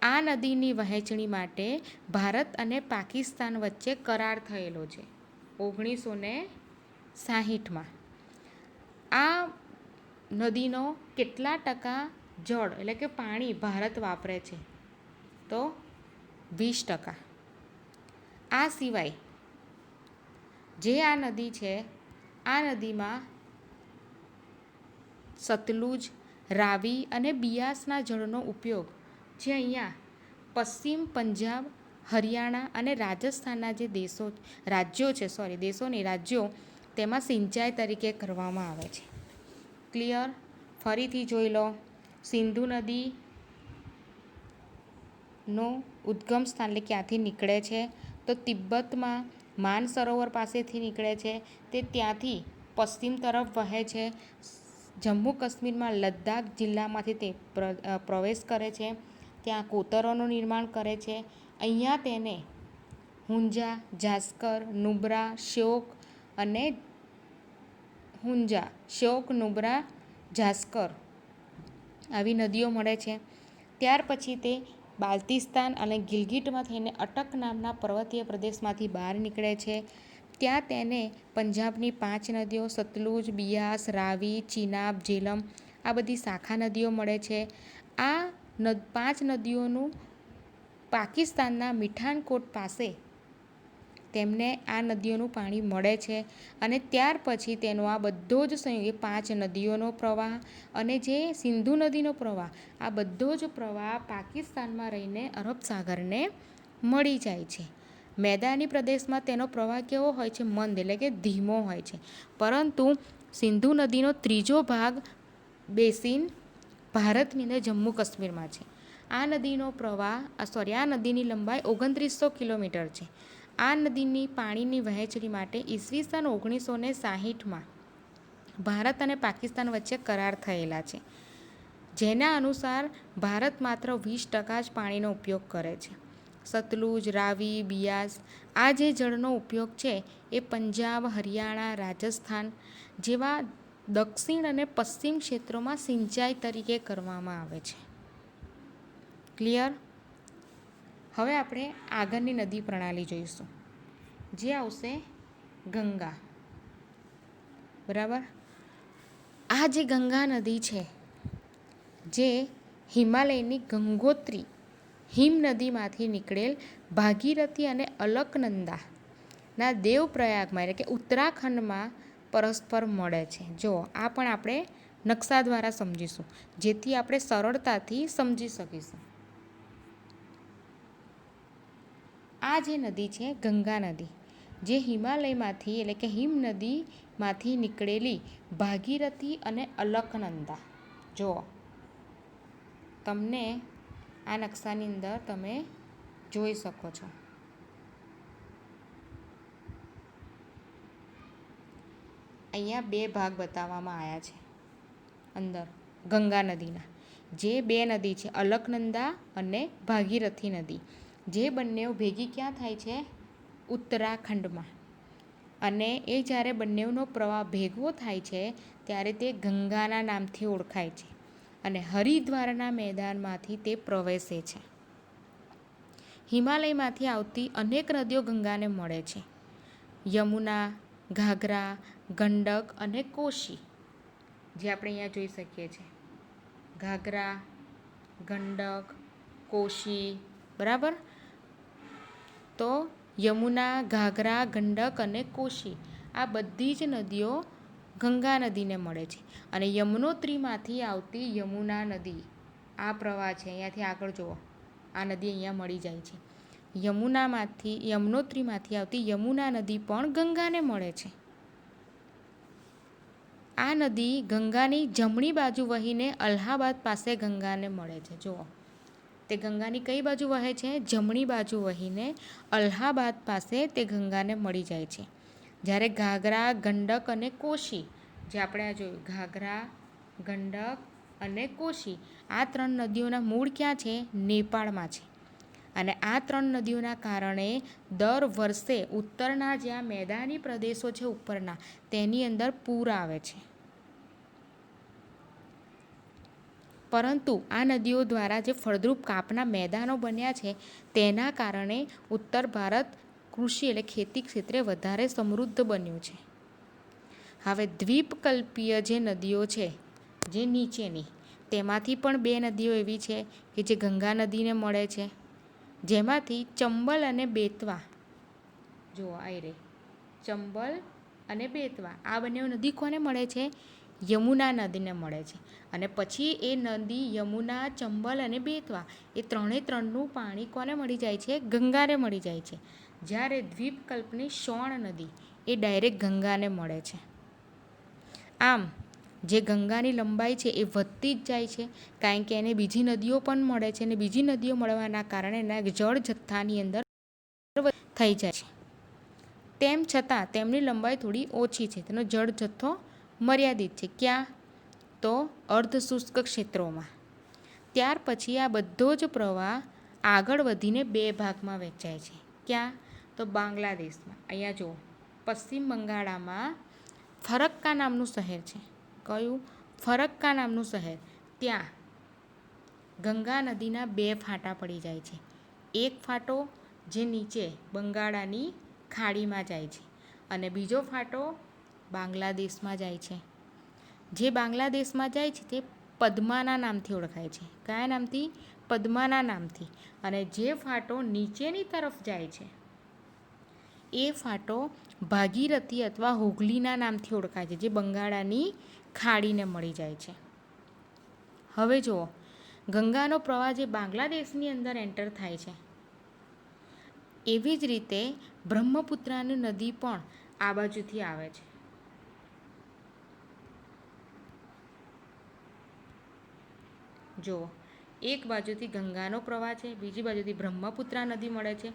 આ નદીની વહેંચણી માટે ભારત અને પાકિસ્તાન વચ્ચે કરાર થયેલો છે 1960માં. આ નદીનો કેટલા ટકા જળ એટલે કે પાણી ભારત વાપરે છે? તો 20%. આ સિવાય જે આ નદી છે, આ નદીમાં સતલુજ, રાવી અને બિયાસના જળનો ઉપયોગ જે અહીંયા પશ્ચિમ પંજાબ, હરિયાણા અને રાજસ્થાનના જે રાજ્યો છે, રાજ્યો તેમાં સિંચાઈ તરીકે કરવામાં આવે છે. ક્લિયર? ફરીથી જોઈ લો. સિંધુ નદીનો ઉદ્ગમ સ્થાન એટલે ક્યાંથી નીકળે છે? તો તિબ્બતમાં માનસરોવર પાસેથી નીકળે છે. તે ત્યાંથી પશ્ચિમ તરફ વહે છે. જમ્મુ કાશ્મીરમાં લદ્દાખ જિલ્લામાંથી તે પ્રવેશ કરે છે. ત્યાં કોતરોનું નિર્માણ કરે છે. અહીંયા તેને હુંજા, જાસ્કર, નુબ્રા, શ્યોક, નુબ્રા, જાસ્કર આવી નદીઓ મળે છે. ત્યાર પછી તે બાલ્ટિસ્તાન અને ગિલગિટમાં થઈને અટક નામના પર્વતીય પ્રદેશમાંથી બહાર નીકળે છે. ત્યાં તેને પંજાબની 5 નદીઓ સતલુજ, બિયાસ, રાવી, ચિનાબ, ઝેલમ આ બધી શાખા નદીઓ મળે છે. આ 5 નદીઓનું પાકિસ્તાનના મીઠાનકોટ પાસે તેમને આ નદીઓનું પાણી મળે છે. અને ત્યાર પછી તેનો આ બધો જ 5 નદીઓનો પ્રવાહ અને જે સિંધુ નદીનો પ્રવાહ આ બધો જ પ્રવાહ પાકિસ્તાનમાં રહીને અરબ સાગરને મળી જાય છે. મેદાની પ્રદેશમાં તેનો પ્રવાહ કેવો હોય છે? મંદ એટલે કે ધીમો હોય છે. પરંતુ સિંધુ નદીનો ત્રીજો ભાગ બેસિન ભારતની અંદર જમ્મુ કાશ્મીરમાં છે. આ નદીની લંબાઈ 2900 કિલોમીટર છે. આ નદીની પાણીની વહેંચણી માટે ઈસવીસન 1960માં ભારત અને પાકિસ્તાન વચ્ચે કરાર થયેલા છે. જેના અનુસાર ભારત માત્ર 20% જ પાણીનો ઉપયોગ કરે છે. સતલુજ, રાવી, બિયાસ આ જે જળનો ઉપયોગ છે એ પંજાબ, હરિયાણા, રાજસ્થાન જેવા દક્ષિણ અને પશ્ચિમ ક્ષેત્રોમાં સિંચાઈ તરીકે કરવામાં આવે છે. ક્લિયર? હવે આપણે આગળની નદી પ્રણાલી જોઈશું, જે આવશે ગંગા. બરાબર? આ જે ગંગા નદી છે, જે હિમાલયની ગંગોત્રી હિમ નદીમાંથી નીકળેલ ભાગીરથી અને અલકનંદાના દેવપ્રયાગમાં એટલે કે ઉત્તરાખંડમાં પરસ્પર મળે છે. જો આ પણ આપણે નકશા દ્વારા સમજીશું, જેથી આપણે સરળતાથી સમજી શકીશું. આ જે નદી છે ગંગા નદી, જે હિમાલયમાંથી એટલે કે હિમ નદીમાંથી નીકળેલી ભાગીરથી અને અલકનંદા. જો તમને આ નકશાની અંદર તમે જોઈ શકો છો. અહીંયા 2 ભાગ બતાવવામાં આવ્યા છે અંદર ગંગા નદીના. જે 2 નદી છે અલકનંદા અને ભાગીરથી નદી, જે બંને ભેગી ક્યાં થાય છે? ઉત્તરાખંડમાં. અને એ જ્યારે બંનેનો પ્રવાહ ભેગો થાય છે ત્યારે તે ગંગાના નામથી ઓળખાય છે. અને હરિદ્વારના મેદાનમાંથી તે પ્રવેશે છે. હિમાલયમાંથી આવતી અનેક નદીઓ ગંગાને મળે છે. યમુના, ઘાઘરા, ગંડક અને કોશી, જે આપણે અહીંયા જોઈ શકીએ છીએ. ઘાઘરા, ગંડક, કોશી. બરાબર? તો યમુના, ઘાઘરા, ગંડક અને કોશી આ બધી જ નદીઓ ગંગા નદીને મળે છે. અને યમનોત્રીમાંથી આવતી યમુના નદી આ પ્રવાહ છે. અહીંયાથી આગળ જુઓ, આ નદી અહીંયા મળી જાય છે. યમનોત્રીમાંથી આવતી યમુના નદી પણ ગંગાને મળે છે. આ નદી ગંગાની જમણી બાજુ વહીને અલ્હાબાદ પાસે ગંગાને મળે છે. જુઓ, તે ગંગાની કઈ બાજુ વહે છે? જમણી બાજુ વહીને અલ્હાબાદ પાસે તે ગંગાને મળી જાય છે. જ્યારે ઘાઘરા, ગંડક અને કોશી, જે આપણે આ જોયું, ઘાઘરા, ગંડક અને કોશી આ 3 નદીઓના મૂળ ક્યાં છે? નેપાળમાં છે. અને આ 3 નદીઓના કારણે દર વર્ષે ઉત્તરના જ્યાં મેદાની પ્રદેશો છે ઉપરના, તેની અંદર પૂર આવે છે. પરંતુ આ નદીઓ દ્વારા જે ફળદ્રુપ કાપના મેદાનો બન્યા છે, તેના કારણે ઉત્તર ભારત કૃષિ એટલે ખેતી ક્ષેત્રે વધારે સમૃદ્ધ બન્યું છે. હવે દ્વીપકલ્પીય જે નદીઓ છે, જે નીચેની, તેમાંથી પણ 2 નદીઓ એવી છે કે જે ગંગા નદીને મળે છે. જેમાંથી ચંબલ અને બેતવા, જુઓ આવી રહી ચંબલ અને બેતવા, આ બંને નદી કોને મળે છે? યમુના નદીને મળે છે. અને પછી એ નદી યમુના, ચંબલ અને બેતવા એ ત્રણનું પાણી કોને મળી જાય છે? ગંગાને મળી જાય છે. જ્યારે દ્વીપકલ્પની સોણ નદી એ ડાયરેક્ટ ગંગાને મળે છે. આમ જે ગંગાની લંબાઈ છે એ વધતી જ જાય છે, કારણ કે એને બીજી નદીઓ પણ મળે છે, અને બીજી નદીઓ મળવાના કારણે એના જળ જથ્થાની અંદર થઈ જાય છે. તેમ છતાં તેમની લંબાઈ થોડી ઓછી છે, તેનો જળ જથ્થો મર્યાદિત છે. ક્યાં? તો અર્ધશુષ્ક ક્ષેત્રોમાં. ત્યાર પછી આ બધો જ પ્રવાહ આગળ વધીને 2 ભાગમાં વહેંચાય છે. ક્યાં? તો બાંગ્લાદેશમાં. અહીંયા જુઓ, પશ્ચિમ બંગાળમાં ફરક્કા નામનું શહેર છે. કયું? ફરક્કા નામનું શહેર. ત્યાં ગંગા નદીના 2 ફાંટા પડી જાય છે. એક ફાંટો જે નીચે બંગાળાની ખાડીમાં જાય છે, અને બીજો ફાંટો બાંગ્લાદેશમાં જાય છે. જે બાંગ્લાદેશમાં જાય છે તે પદ્માના નામથી ઓળખાય છે. કયા નામથી? પદ્માના નામથી. અને જે ફાંટો નીચેની તરફ જાય છે એ ફાંટો ભાગીરથી અથવા હુગલીના નામથી ઓળખાય છે, જે બંગાળાની ખાડીને મળી જાય છે. હવે જુઓ, ગંગાનો પ્રવાહ જે બાંગ્લાદેશની અંદર એન્ટર થાય છે, એવી જ રીતે બ્રહ્મપુત્રાની નદી પણ આ બાજુથી આવે છે. જુઓ, એક બાજુથી ગંગાનો પ્રવાહ છે, બીજી બાજુથી બ્રહ્મપુત્રા નદી મળે છે,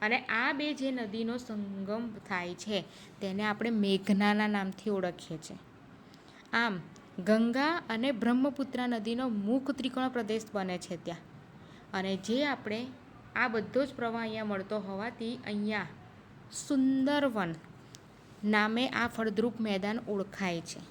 અને આ 2 જે નદીનો સંગમ થાય છે તેને આપણે મેઘનાના નામથી ઓળખીએ છીએ. આમ ગંગા અને બ્રહ્મપુત્રા નદીનો મુખ ત્રિકોણ પ્રદેશ બને છે ત્યાં. અને જે આપણે આ બધો જ પ્રવાહ અહીંયા મળતો હોવાથી અહીંયા સુંદરવન નામે આ ફળદ્રુપ મેદાન ઓળખાય છે.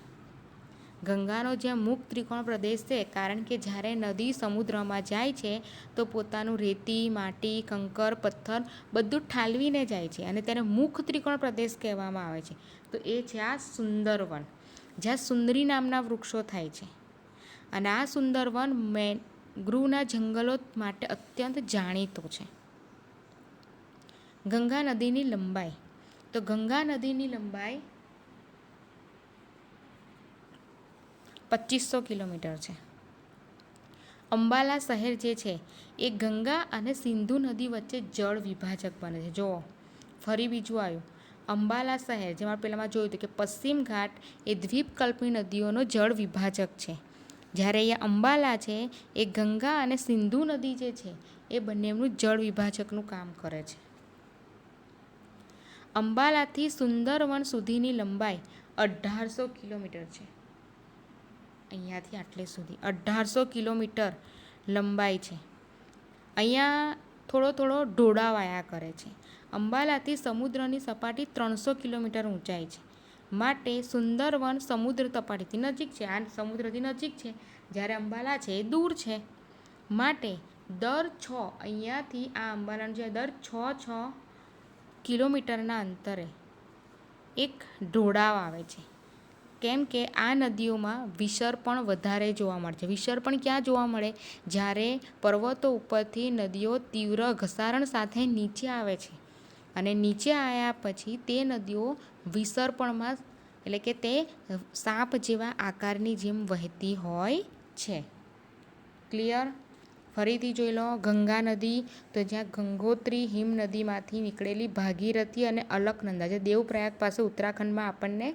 ગંગાનો જ્યાં મુખ ત્રિકોણ પ્રદેશ છે, કારણ કે જ્યારે નદી સમુદ્રમાં જાય છે તો પોતાનું રેતી, માટી, કંકર, પથ્થર બધું ઠાલવીને જાય છે, અને તેને મુખ ત્રિકોણ પ્રદેશ કહેવામાં આવે છે. તો એ છે આ સુંદરવન, જ્યાં સુંદરી નામના વૃક્ષો થાય છે. અને આ સુંદરવન મેંગ્રુવના જંગલો માટે અત્યંત જાણીતું છે. ગંગા નદીની લંબાઈ. તો ગંગા નદીની લંબાઈ 2500 કિલોમીટર છે. અંબાલા શહેર જે છે એ ગંગા અને સિંધુ નદી વચ્ચે જળ વિભાજક બને છે. જુઓ, ફરી બીજું આવ્યું, અંબાલા શહેર, જેમાં પહેલાંમાં જોયું હતું કે પશ્ચિમ ઘાટ એ દ્વીપકલ્પની નદીઓનો જળ વિભાજક છે. જ્યારે અહીંયા અંબાલા છે એ ગંગા અને સિંધુ નદી જે છે એ બંનેનું જળ વિભાજકનું કામ કરે છે. અંબાલાથી સુંદરવન સુધીની લંબાઈ 1800 કિલોમીટર છે. અહીંયાથી આટલે સુધી 1800 કિલોમીટર લંબાઈ છે. અહીંયા થોડો ઢોળાવાયા કરે છે. અંબાલાથી સમુદ્રની સપાટી 300 કિલોમીટર ઊંચાઈ છે. માટે સુંદરવન સમુદ્ર સપાટીથી નજીક છે. આ સમુદ્રથી નજીક છે, જ્યારે અંબાલા છે એ દૂર છે. માટે અહીંયાથી આ અંબાલાનું છે દર 6 કિલોમીટરના અંતરે એક ઢોળાવ આવે છે. કેમ કે આ નદીઓમાં વિસર્પણ વધારે જોવા મળે છે. વિસર્પણ ક્યાં જોવા મળે? જ્યારે પર્વતો ઉપરથી નદીઓ તીવ્ર ઘસારણ સાથે નીચે આવે છે, અને નીચે આવ્યા પછી તે નદીઓ વિસર્પણમાં, એટલે કે તે સાપ જેવા આકારની જેમ વહેતી હોય છે. ક્લિયર? ફરીથી જોઈ લો. ગંગા નદી, તો જ્યાં ગંગોત્રી હિમ નદીમાંથી નીકળેલી ભાગીરથી અને અલકનંદા, જે દેવપ્રયાગ પાસે ઉત્તરાખંડમાં આપણને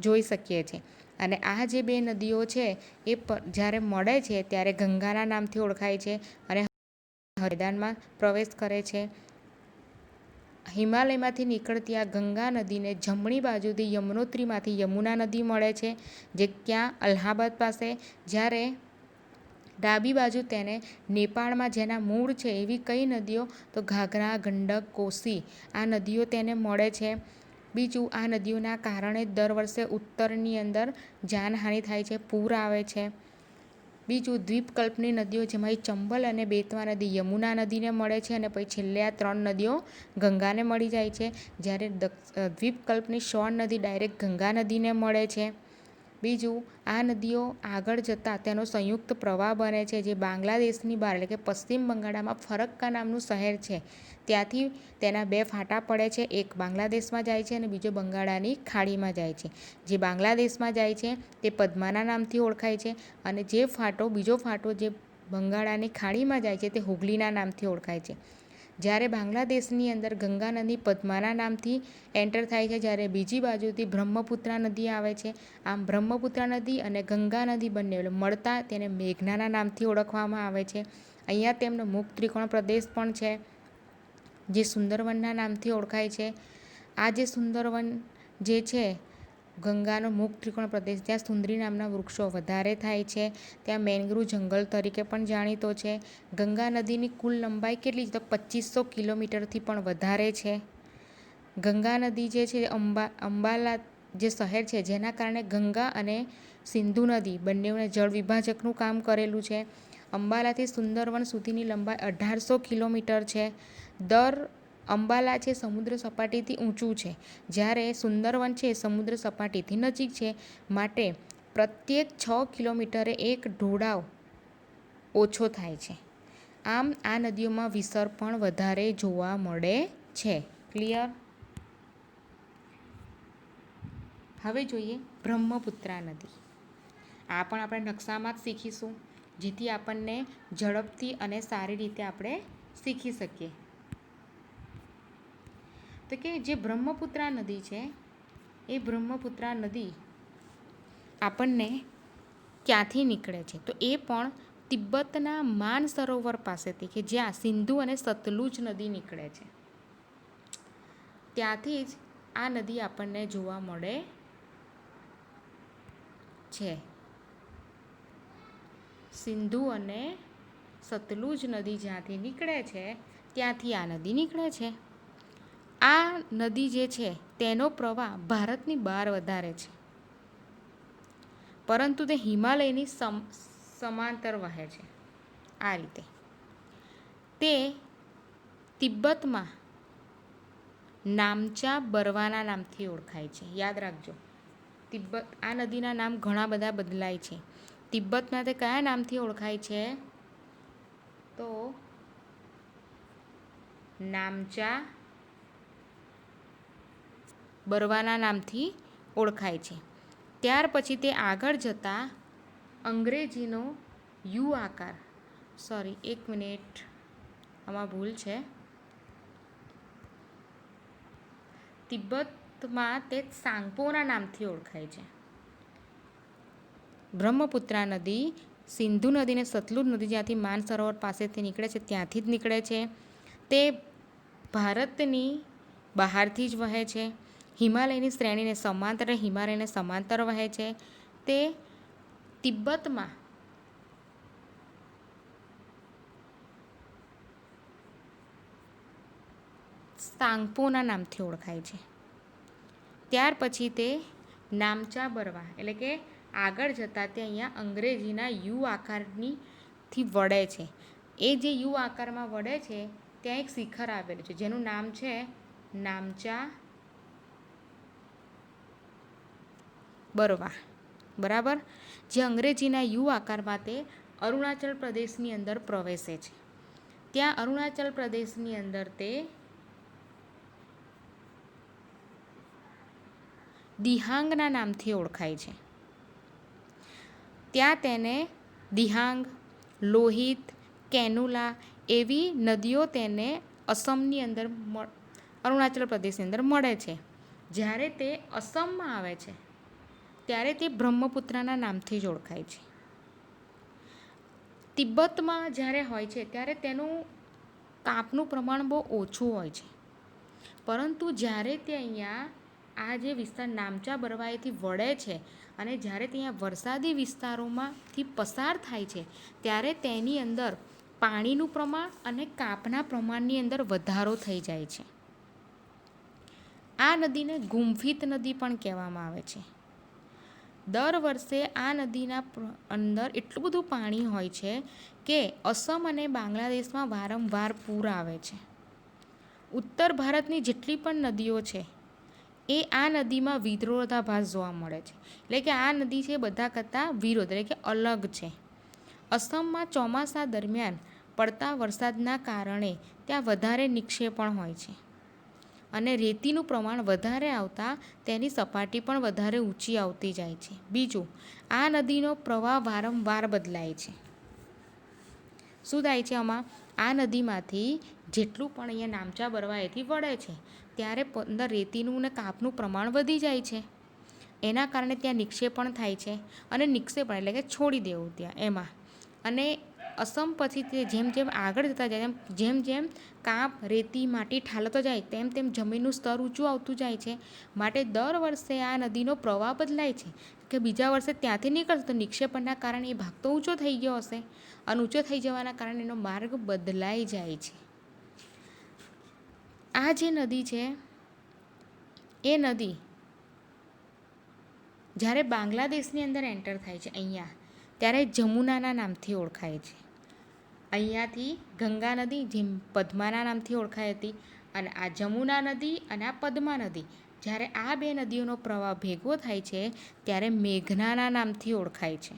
જોઈ શકીએ છીએ. અને આ જે 2 નદીઓ છે એ જ્યારે મળે છે ત્યારે ગંગાના નામથી ઓળખાય છે, અને મેદાનમાં પ્રવેશ કરે છે. હિમાલયમાંથી નીકળતી આ ગંગા નદીને જમણી બાજુથી યમનોત્રીમાંથી યમુના નદી મળે છે, જે ક્યાં? અલ્હાબાદ પાસે. જ્યારે ડાબી બાજુ તેને નેપાળમાં જેના મૂળ છે એવી કઈ નદીઓ? તો ઘાઘરા, ગંડક, કોસી, આ નદીઓ તેને મળે છે. બીજું, આ નદીઓના કારણે દર વર્ષે ઉત્તરની અંદર જાનહાનિ થાય છે, પૂર આવે છે. બીજું, દ્વીપકલ્પની નદીઓ જેમાં ચંબલ અને બેતવા નદી યમુના નદીને મળે છે, અને પછી છેલ્લે આ 3 નદીઓ ગંગાને મળી જાય છે. જ્યારે દ્વીપકલ્પની સોણ નદી ડાયરેક્ટ ગંગા નદીને મળે છે. બીજું, આ નદીઓ આગળ જતાં તેનો સંયુક્ત પ્રવાહ બને છે, જે બાંગ્લાદેશની બહાર એટલે કે પશ્ચિમ બંગાળમાં ફરક્કા નામનું શહેર છે ત્યાંથી તેના 2 ફાંટા પડે છે. એક બાંગ્લાદેશમાં જાય છે અને બીજો બંગાળાની ખાડીમાં જાય છે. જે બાંગ્લાદેશમાં જાય છે તે પદ્માના નામથી ઓળખાય છે અને બીજો ફાંટો જે બંગાળાની ખાડીમાં જાય છે તે હુગલીના નામથી ઓળખાય છે. જ્યારે બાંગ્લાદેશની અંદર ગંગા નદી પદ્માના નામથી એન્ટર થાય છે, જ્યારે બીજી બાજુથી બ્રહ્મપુત્રા નદી આવે છે. આમ બ્રહ્મપુત્રા નદી અને ગંગા નદી બંને મળતા તેને મેઘનાના નામથી ઓળખવામાં આવે છે. અહીંયા તેમનો મુખ ત્રિકોણ પ્રદેશ પણ છે જે સુંદરવનના નામથી ઓળખાય છે. આ જે સુંદરવન જે છે ગંગાનો મુખ ત્રિકોણ પ્રદેશ, ત્યાં સુંદરી નામના વૃક્ષો વધારે થાય છે. ત્યાં મેંગ્રુવ જંગલ તરીકે પણ જાણીતો છે. ગંગા નદીની કુલ લંબાઈ કેટલી છે તો 2500 કિલોમીટરથી પણ વધારે છે. ગંગા નદી જે છે અંબાલા જે શહેર છે જેના કારણે ગંગા અને સિંધુ નદી બંનેઓને જળ વિભાજકનું કામ કરેલું છે. અંબાલાથી સુંદરવન સુધીની લંબાઈ 1800 કિલોમીટર છે. અંબાલા છે સમુદ્ર સપાટીથી ઊંચું છે, જ્યારે સુંદરવન છે સમુદ્ર સપાટીથી નજીક છે. માટે પ્રત્યેક 6 કિલોમીટરે એક ઢોળાવ ઓછો થાય છે. આમ આ નદીઓમાં વિસર્ગ પણ વધારે જોવા મળે છે. ક્લિયર? હવે જોઈએ બ્રહ્મપુત્રા નદી. આ પણ આપણે નકશામાં જ શીખીશું, જેથી આપણને ઝડપથી અને સારી રીતે આપણે શીખી શકીએ. તો કે જે બ્રહ્મપુત્રા નદી છે એ બ્રહ્મપુત્રા નદી આપણને ક્યાંથી નીકળે છે તો એ પણ તિબ્બતના માનસરોવર પાસેથી, કે જ્યાં સિંધુ અને સતલુજ નદી નીકળે છે ત્યાંથી જ આ નદી આપણને જોવા મળે છે. સિંધુ અને સતલુજ નદી જ્યાંથી નીકળે છે ત્યાંથી આ નદી નીકળે છે. આ નદી જે છે તેનો પ્રવાહ ભારતની બહાર વધારે છે, પરંતુ તે હિમાલયની સમાંતર વહે છે. આ રીતે તે તિબ્બતમાં નામચા બરવાના નામથી ઓળખાય છે. યાદ રાખજો, આ નદીના નામ ઘણા બધા બદલાય છે. તિબ્બતમાં તે કયા નામથી ઓળખાય છે તો નામચા બરવાના નામથી ઓળખાય છે. ત્યાર પછી તે આગળ જતાં અંગ્રેજીનો યુ આકાર, એક મિનિટ આમાં ભૂલ છે, તિબ્બતમાં તે સાંગપોના નામથી ઓળખાય છે. બ્રહ્મપુત્રા નદી સિંધુ નદી અને સતલુજ નદી જ્યાંથી માનસરોવર પાસેથી નીકળે છે ત્યાંથી જ નીકળે છે. તે ભારતની બહારથી જ વહે છે. હિમાલયની હિમાલયને સમાંતર વહે છે. તે તિબ્બતમાં સાંગપોના નામથી ઓળખાય છે. ત્યાર પછી તે નામચા બરવા એટલે કે આગળ જતાં તે અહીંયા અંગ્રેજીના યુ આકારથી વળે છે. એ જે યુ આકારમાં વળે છે ત્યાં એક શિખર આવેલું છે જેનું નામ છે નામચા બરવા. બરાબર? જે અંગ્રેજીના યુ આકારમાં તે અરુણાચલ પ્રદેશની અંદર પ્રવેશે છે. ત્યાં અરુણાચલ પ્રદેશની અંદર તે દિહાંગના નામથી ઓળખાય છે. ત્યાં તેને દિહાંગ, લોહિત, કેનુલા એવી નદીઓ તેને અસમની અંદર અરુણાચલ પ્રદેશની અંદર મળે છે. જ્યારે તે અસમમાં આવે છે ત્યારે તે બ્રહ્મપુત્રાના નામથી જ ઓળખાય છે. તિબ્બતમાં જ્યારે હોય છે ત્યારે તેનું તાપનું પ્રમાણ બહુ ઓછું હોય છે, પરંતુ જ્યારે તે અહીંયા આ જે વિસ્તાર નામચા બરવાએથી વળે છે અને જ્યારે ત્યાં વરસાદી વિસ્તારોમાંથી પસાર થાય છે ત્યારે તેની અંદર પાણીનું પ્રમાણ અને કાપના પ્રમાણની અંદર વધારો થઈ જાય છે. આ નદીને ગુંફિત નદી પણ કહેવામાં આવે છે. દર વર્ષે આ નદીના અંદર એટલું બધું પાણી હોય છે કે અસમ અને બાંગ્લાદેશમાં વારંવાર પૂર આવે છે. ઉત્તર ભારતની જેટલી પણ નદીઓ છે એ આ નદીમાં વિરોધાભાસ જોવા મળે છે. એટલે કે આ નદી છે બધા કરતાં વિરોધ એટલે કે અલગ છે. અસમમાં ચોમાસા દરમિયાન પડતા વરસાદના કારણે ત્યાં વધારે નિક્ષેપણ હોય છે અને રેતીનું પ્રમાણ વધારે આવતા તેની સપાટી પણ વધારે ઊંચી આવતી જાય છે. બીજું, આ નદીનો પ્રવાહ વારંવાર બદલાય છે. શું થાય છે આમાં? આ નદીમાંથી જેટલું પણ અહીંયા નામચા બરવાએથી વળે છે ત્યારે અંદર રેતીનું ને કાપનું પ્રમાણ વધી જાય છે. એના કારણે ત્યાં નિક્ષેપણ થાય છે અને નિક્ષેપણ એટલે કે છોડી દેવું ત્યાં એમાં. અને અસમ પછી તે જેમ જેમ આગળ જતા જાય જેમ જેમ કાપ રેતી માટી ઠાલતો જાય તેમ તેમ જમીનનું સ્તર ઊંચું આવતું જાય છે. માટે દર વર્ષે આ નદીનો પ્રવાહ બદલાય છે કે બીજા વર્ષે ત્યાંથી નીકળશે તો નિક્ષેપણના કારણે એ ભાગ તો ઊંચો થઈ ગયો હશે અને ઊંચો થઈ જવાના કારણે એનો માર્ગ બદલાઈ જાય છે. આ જે નદી છે એ નદી જ્યારે બાંગ્લાદેશની અંદર એન્ટર થાય છે અહીંયા ત્યારે જમુનાના નામથી ઓળખાય છે. અહીંયાથી ગંગા નદી જેમ પદ્માના નામથી ઓળખાઈ હતી અને આ જમુના નદી અને આ પદ્મા નદી જ્યારે આ બે નદીઓનો પ્રવાહ ભેગો થાય છે ત્યારે મેઘનાના નામથી ઓળખાય છે.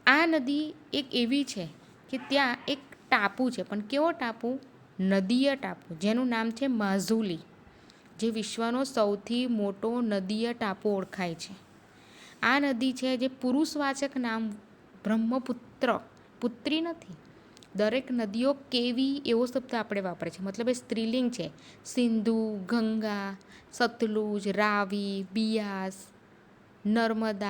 આ નદી એક એવી છે કે ત્યાં એક ટાપુ છે, પણ કેવો ટાપુ? નદીય ટાપુ, જેનું નામ છે માઝુલી, જે વિશ્વનો સૌથી મોટો નદીય ટાપુ ઓળખાય છે. આ નદી છે જે પુરુષવાચક નામ બ્રહ્મપુત્ર, પુત્રી નથી. દરેક નદીઓ કેવી એવો શબ્દ આપણે વાપરીએ છીએ, મતલબ એ સ્ત્રીલિંગ છે. સિંધુ, ગંગા, સતલુજ, રાવી, બિયાસ, નર્મદા,